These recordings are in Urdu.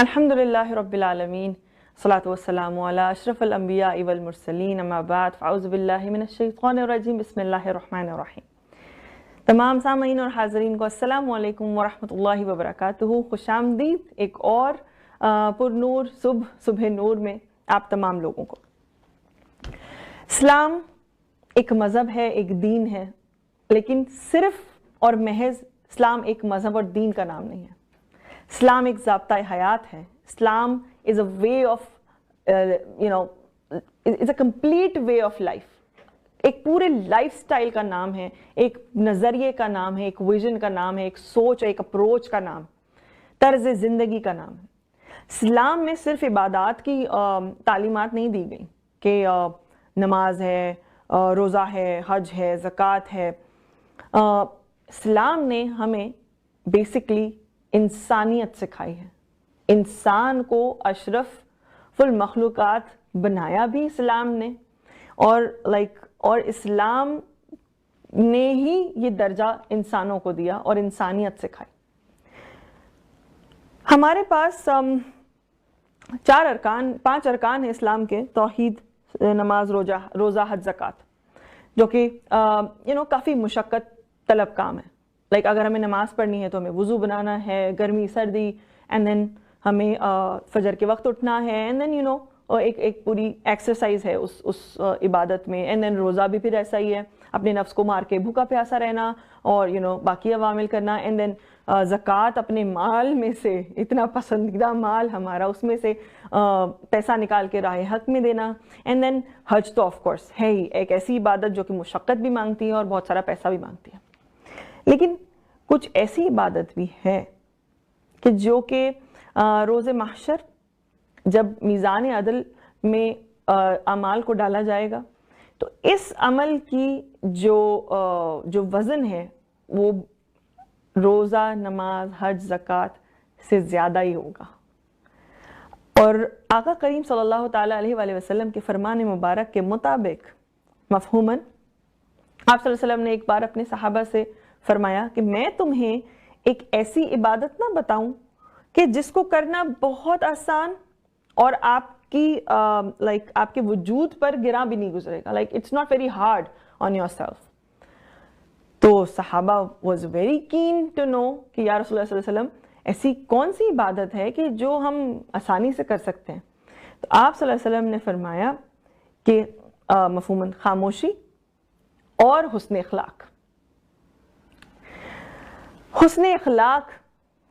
الحمدللہ رب العالمین صلاۃ والسلام علی اشرف الانبیاء والمرسلین اما بعد فاعوذ باللہ من الشیطان الرجیم بسم اللہ الرحمن الرحیم۔ تمام سامعین اور حاضرین کو السلام علیکم ورحمۃ اللہ وبرکاتہ۔ خوش آمدید ایک اور پر نور صبح نور میں آپ تمام لوگوں کو۔ اسلام ایک مذہب ہے، ایک دین ہے، لیکن صرف اور محض اسلام ایک مذہب اور دین کا نام نہیں ہے۔ اسلام ایک ضابطہ حیات ہے۔ اسلام is a way of it's a complete way of life۔ ایک پورے لائف سٹائل کا نام ہے، ایک نظریے کا نام ہے، ایک ویژن کا نام ہے، ایک سوچ، ایک اپروچ کا نام، طرز زندگی کا نام ہے۔ اسلام میں صرف عبادات کی تعلیمات نہیں دی گئی کہ نماز ہے، روزہ ہے، حج ہے، زکوٰۃ ہے۔ اسلام نے ہمیں بیسکلی انسانیت سکھائی ہے۔ انسان کو اشرف المخلوقات بنایا بھی اسلام نے، اور اسلام نے ہی یہ درجہ انسانوں کو دیا اور انسانیت سکھائی۔ ہمارے پاس 5 ارکان ہیں اسلام کے: توحید، نماز، روزہ، حج، زکوٰۃ، جو کہ کافی مشقت طلب کام ہے۔ اگر ہمیں نماز پڑھنی ہے تو ہمیں وضو بنانا ہے، گرمی سردی، اینڈ دین ہمیں فجر کے وقت اٹھنا ہے، اینڈ دین ایک پوری ایکسرسائز ہے اس عبادت میں۔ اینڈ دین روزہ بھی پھر ایسا ہی ہے، اپنے نفس کو مار کے بھوکا پیاسا رہنا اور باقی عوامل کرنا۔ اینڈ دین زکوٰۃ، اپنے مال میں سے، اتنا پسندیدہ مال ہمارا، اس میں سے پیسہ نکال کے راہ حق میں دینا۔ اینڈ دین حج تو آف کورس ہے ہی ایک ایسی عبادت جو کہ مشقت بھی مانگتی ہے اور بہت سارا پیسہ بھی مانگتی ہے۔ لیکن کچھ ایسی عبادت بھی ہے کہ جو کہ روز محشر جب میزان عدل میں اعمال کو ڈالا جائے گا تو اس عمل کی جو وزن ہے وہ روزہ، نماز، حج، زکوٰۃ سے زیادہ ہی ہوگا۔ اور آقا کریم صلی اللہ تعالیٰ علیہ وآلہ وسلم کے فرمان مبارک کے مطابق مفہوماً آپ صلی اللہ علیہ وسلم نے ایک بار اپنے صحابہ سے فرمایا کہ میں تمہیں ایک ایسی عبادت نہ بتاؤں کہ جس کو کرنا بہت آسان اور آپ کے وجود پر گراں بھی نہیں گزرے گا، it's not very hard on yourself۔ تو صحابہ was very keen to know کہ یا رسول اللہ صلی اللہ علیہ وسلم ایسی کون سی عبادت ہے کہ جو ہم آسانی سے کر سکتے ہیں؟ تو آپ صلی اللہ علیہ وسلم نے فرمایا کہ مفہوماً خاموشی اور حسن اخلاق۔ حسن اخلاق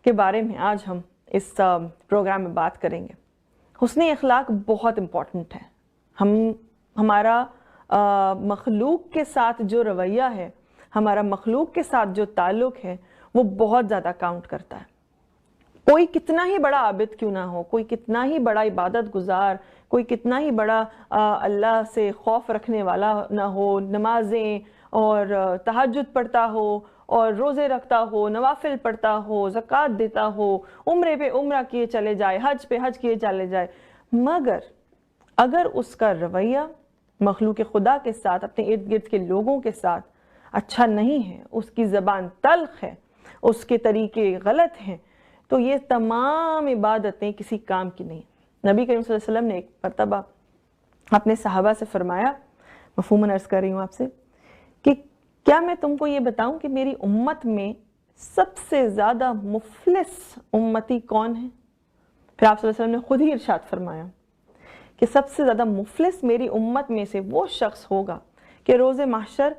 کے بارے میں آج ہم اس پروگرام میں بات کریں گے۔ حسن اخلاق بہت امپورٹنٹ ہے۔ ہمارا مخلوق کے ساتھ جو رویہ ہے، ہمارا مخلوق کے ساتھ جو تعلق ہے، وہ بہت زیادہ کاؤنٹ کرتا ہے۔ کوئی کتنا ہی بڑا عابد کیوں نہ ہو، کوئی کتنا ہی بڑا عبادت گزار، کوئی کتنا ہی بڑا اللہ سے خوف رکھنے والا نہ ہو، نمازیں اور تہجد پڑھتا ہو اور روزے رکھتا ہو، نوافل پڑھتا ہو، زکوٰۃ دیتا ہو، عمرے پہ عمرہ کیے چلے جائے، حج پہ حج کیے چلے جائے، مگر اگر اس کا رویہ مخلوق خدا کے ساتھ، اپنے ارد گرد کے لوگوں کے ساتھ اچھا نہیں ہے، اس کی زبان تلخ ہے، اس کے طریقے غلط ہیں، تو یہ تمام عبادتیں کسی کام کی نہیں۔ نبی کریم صلی اللہ علیہ وسلم نے ایک مرتبہ اپنے صحابہ سے فرمایا، مفہوماً عرض کر رہی ہوں آپ سے، کہ کیا میں تم کو یہ بتاؤں کہ میری امت میں سب سے زیادہ مفلس امتی کون ہے؟ پھر آپ صلی اللہ علیہ وسلم نے خود ہی ارشاد فرمایا کہ سب سے زیادہ مفلس میری امت میں سے وہ شخص ہوگا کہ روز محشر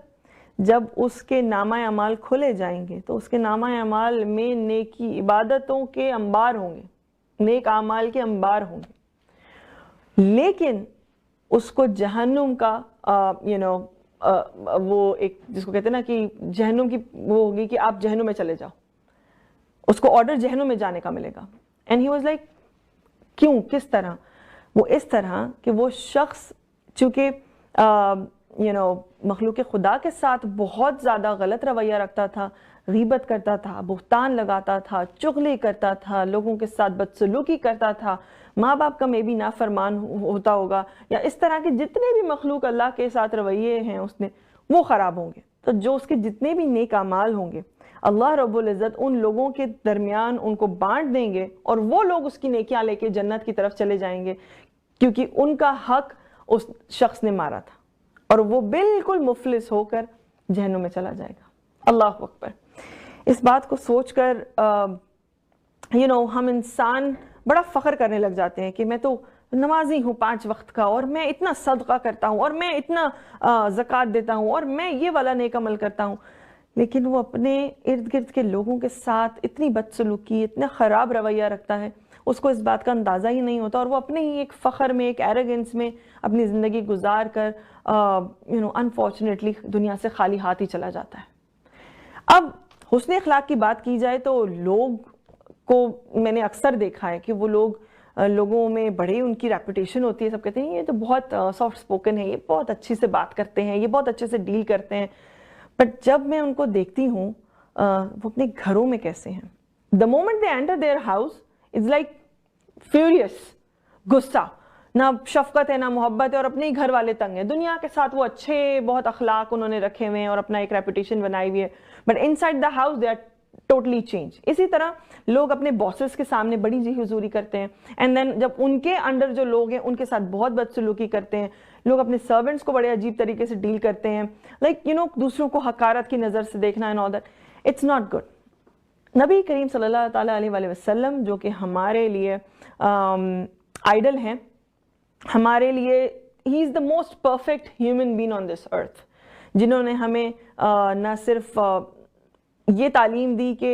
جب اس کے نامہ اعمال کھولے جائیں گے تو اس کے نامہ اعمال میں نیکی عبادتوں کے انبار ہوں گے، نیک اعمال کے انبار ہوں گے، لیکن اس کو جہنم کا وہ ایک جس کو کہتے ہیں نا کہ جہنم کی وہ ہوگی کہ آپ جہنم میں چلے جاؤ، اس کو آرڈر جہنم میں جانے کا ملے گا۔ اینڈ ہی واز لائک کیوں، کس طرح؟ وہ اس طرح کہ وہ شخص چونکہ مخلوق خدا کے ساتھ بہت زیادہ غلط رویہ رکھتا تھا، غیبت کرتا تھا، بہتان لگاتا تھا، چغلی کرتا تھا، لوگوں کے ساتھ بدسلوکی کرتا تھا، ماں باپ کا میں بھی نافرمان ہوتا ہوگا، یا اس طرح کے جتنے بھی مخلوق اللہ کے ساتھ رویے ہیں اس نے وہ خراب ہوں گے۔ تو جو اس کے جتنے بھی نیک اعمال ہوں گے اللہ رب العزت ان لوگوں کے درمیان ان کو بانٹ دیں گے اور وہ لوگ اس کی نیکیاں لے کے جنت کی طرف چلے جائیں گے، کیونکہ ان کا حق اس شخص نے مارا تھا اور وہ بالکل مفلس ہو کر جہنم میں چلا جائے گا۔ اللہ اکبر۔ اس بات کو سوچ کر ہم انسان بڑا فخر کرنے لگ جاتے ہیں کہ میں تو نمازی ہوں 5 وقت کا، اور میں اتنا صدقہ کرتا ہوں، اور میں اتنا زکوٰۃ دیتا ہوں، اور میں یہ والا نیک عمل کرتا ہوں، لیکن وہ اپنے ارد گرد کے لوگوں کے ساتھ اتنی بدسلوکی، اتنا خراب رویہ رکھتا ہے، اس کو اس بات کا اندازہ ہی نہیں ہوتا، اور وہ اپنے ہی ایک فخر میں، ایک ایروگنس میں اپنی زندگی گزار کر انفارچونیٹلی دنیا سے خالی ہاتھ ہی چلا جاتا ہے۔ اب حسن اخلاق کی بات کی جائے تو لوگ کو میں نے اکثر دیکھا ہے کہ وہ لوگوں میں بڑے ان کی ریپوٹیشن ہوتی ہے، سب کہتے ہیں یہ تو بہت سافٹ سپوکن ہے، یہ بہت اچھی سے بات کرتے ہیں، یہ بہت اچھے سے ڈیل کرتے ہیں، بٹ جب میں ان کو دیکھتی ہوں وہ اپنے گھروں میں کیسے ہیں، the moment they enter their house it's like furious، غصہ، نہ شفقت ہے نہ محبت ہے، اور اپنے ہی گھر والے تنگ ہیں۔ دنیا کے ساتھ وہ اچھے بہت اخلاق انہوں نے رکھے ہوئے ہیں اور اپنا ایک ریپوٹیشن بنائی ہوئی ہے، but inside the house they are totally change. اسی طرح لوگ اپنے باسز کے سامنے بڑی جی حضوری کرتے ہیں، اینڈ دین جب ان کے انڈر جو لوگ ہیں ان کے ساتھ بہت بدسلوکی کرتے ہیں، لوگ اپنے سرونٹس کو بڑے عجیب طریقے سے ڈیل کرتے ہیں، دوسروں کو حقارت کی نظر سے دیکھنا and all that, it's not good. نبی کریم صلی اللہ تعالیٰ علیہ وآلہ وسلم جو کہ ہمارے لیے آئیڈل ہیں، ہمارے لیے ہی is the most perfect human being on this earth, جنہوں نے ہمیں نہ صرف یہ تعلیم دی کہ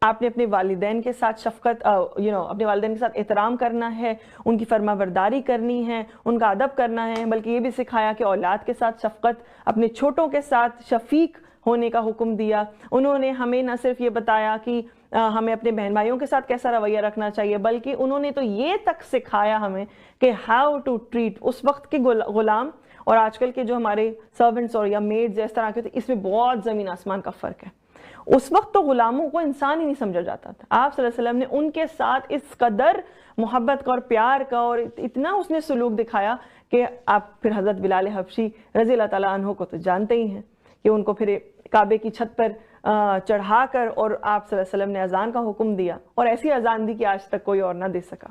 آپ نے اپنے والدین کے ساتھ شفقت اپنے والدین کے ساتھ احترام کرنا ہے، ان کی فرما برداری کرنی ہے، ان کا ادب کرنا ہے، بلکہ یہ بھی سکھایا کہ اولاد کے ساتھ شفقت، اپنے چھوٹوں کے ساتھ شفیق ہونے کا حکم دیا۔ انہوں نے ہمیں نہ صرف یہ بتایا کہ ہمیں اپنے بہن بھائیوں کے ساتھ کیسا رویہ رکھنا چاہیے، بلکہ انہوں نے تو یہ تک سکھایا ہمیں کہ ہاؤ ٹو ٹریٹ اس وقت کے غلام اور آج کل کے جو ہمارے سرونٹس اور یا میڈز اس طرح کے تھے، اس میں بہت زمین آسمان کا فرق ہے۔ اس وقت تو غلاموں کو انسان ہی نہیں سمجھا جاتا تھا، آپ صلی اللہ علیہ وسلم نے ان کے ساتھ اس قدر محبت کا اور پیار کا اور اتنا اس نے سلوک دکھایا کہ آپ پھر حضرت بلال حبشی رضی اللہ تعالیٰ عنہ کو تو جانتے ہی ہیں کہ ان کو پھر کعبے کی چھت پر چڑھا کر اور آپ صلی اللہ علیہ وسلم نے اذان کا حکم دیا، اور ایسی اذان دی کہ آج تک کوئی اور نہ دے سکا۔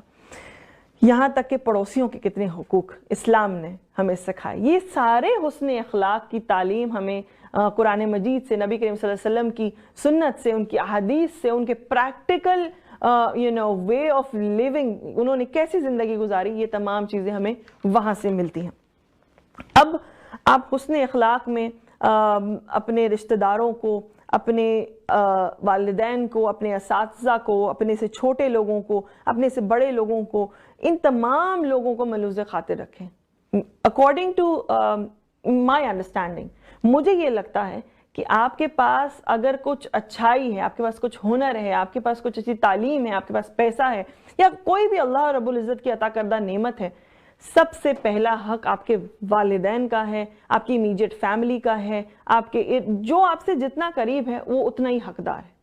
یہاں تک کہ پڑوسیوں کے کتنے حقوق اسلام نے ہمیں سکھائے۔ یہ سارے حسن اخلاق کی تعلیم ہمیں قرآن مجید سے، نبی کریم صلی اللہ علیہ وسلم کی سنت سے، ان کی احادیث سے، ان کے پریکٹیکل وے آف لیونگ، انہوں نے کیسی زندگی گزاری، یہ تمام چیزیں ہمیں وہاں سے ملتی ہیں۔ اب آپ حسن اخلاق میں اپنے رشتہ داروں کو، اپنے والدین کو، اپنے اساتذہ کو، اپنے سے چھوٹے لوگوں کو، اپنے سے بڑے لوگوں کو، ان تمام لوگوں کو ملوث خاطر رکھیں۔ اکارڈنگ ٹو مائی انڈرسٹینڈنگ، مجھے یہ لگتا ہے کہ آپ کے پاس اگر کچھ اچھائی ہے، آپ کے پاس کچھ ہنر ہے، آپ کے پاس کچھ اچھی تعلیم ہے، آپ کے پاس پیسہ ہے، یا کوئی بھی اللہ رب العزت کی عطا کردہ نعمت ہے، سب سے پہلا حق آپ کے والدین کا ہے، آپ کی امیجیٹ فیملی کا ہے، آپ کے جو آپ سے جتنا قریب ہے وہ اتنا ہی حقدار ہے۔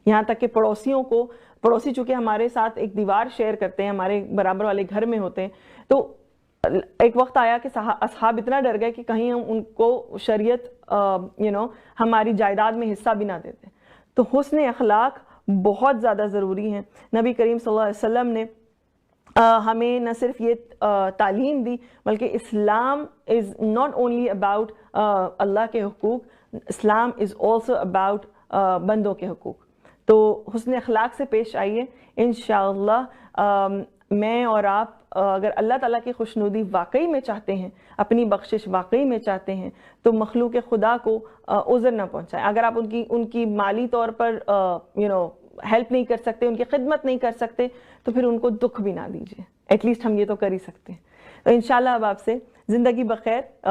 یہاں تک کہ پڑوسیوں کو، پڑوسی چونکہ ہمارے ساتھ ایک دیوار شیئر کرتے ہیں، ہمارے برابر والے گھر میں ہوتے ہیں، تو ایک وقت آیا کہ اصحاب اتنا ڈر گئے کہ کہیں ہم ان کو شریعت ہماری جائیداد میں حصہ بھی نہ دیتے۔ تو حسن اخلاق بہت زیادہ ضروری ہیں۔ نبی کریم صلی اللہ علیہ وسلم نے ہمیں نہ صرف یہ تعلیم دی، بلکہ اسلام از ناٹ اونلی اباؤٹ اللہ کے حقوق، اسلام از آلسو اباؤٹ بندوں کے حقوق۔ تو حسن اخلاق سے پیش آئیے، انشاءاللہ میں اور آپ اگر اللہ تعالیٰ کی خوشنودی واقعی میں چاہتے ہیں، اپنی بخشش واقعی میں چاہتے ہیں، تو مخلوق خدا کو عذر نہ پہنچائیں۔ اگر آپ ان کی مالی طور پر ہیلپ نہیں کر سکتے، ان کی خدمت نہیں کر سکتے، تو پھر ان کو دکھ بھی نہ دیجیے، ایٹ لیسٹ ہم یہ تو کر ہی سکتے ہیں۔ تو انشاءاللہ اب آپ سے زندگی بخیر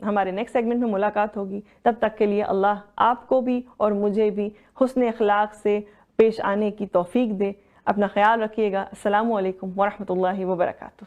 ہمارے نیکسٹ سیگمنٹ میں ملاقات ہوگی۔ تب تک کے لیے اللہ آپ کو بھی اور مجھے بھی حسن اخلاق سے پیش آنے کی توفیق دے۔ اپنا خیال رکھیے گا۔ السلام علیکم ورحمۃ اللہ وبرکاتہ۔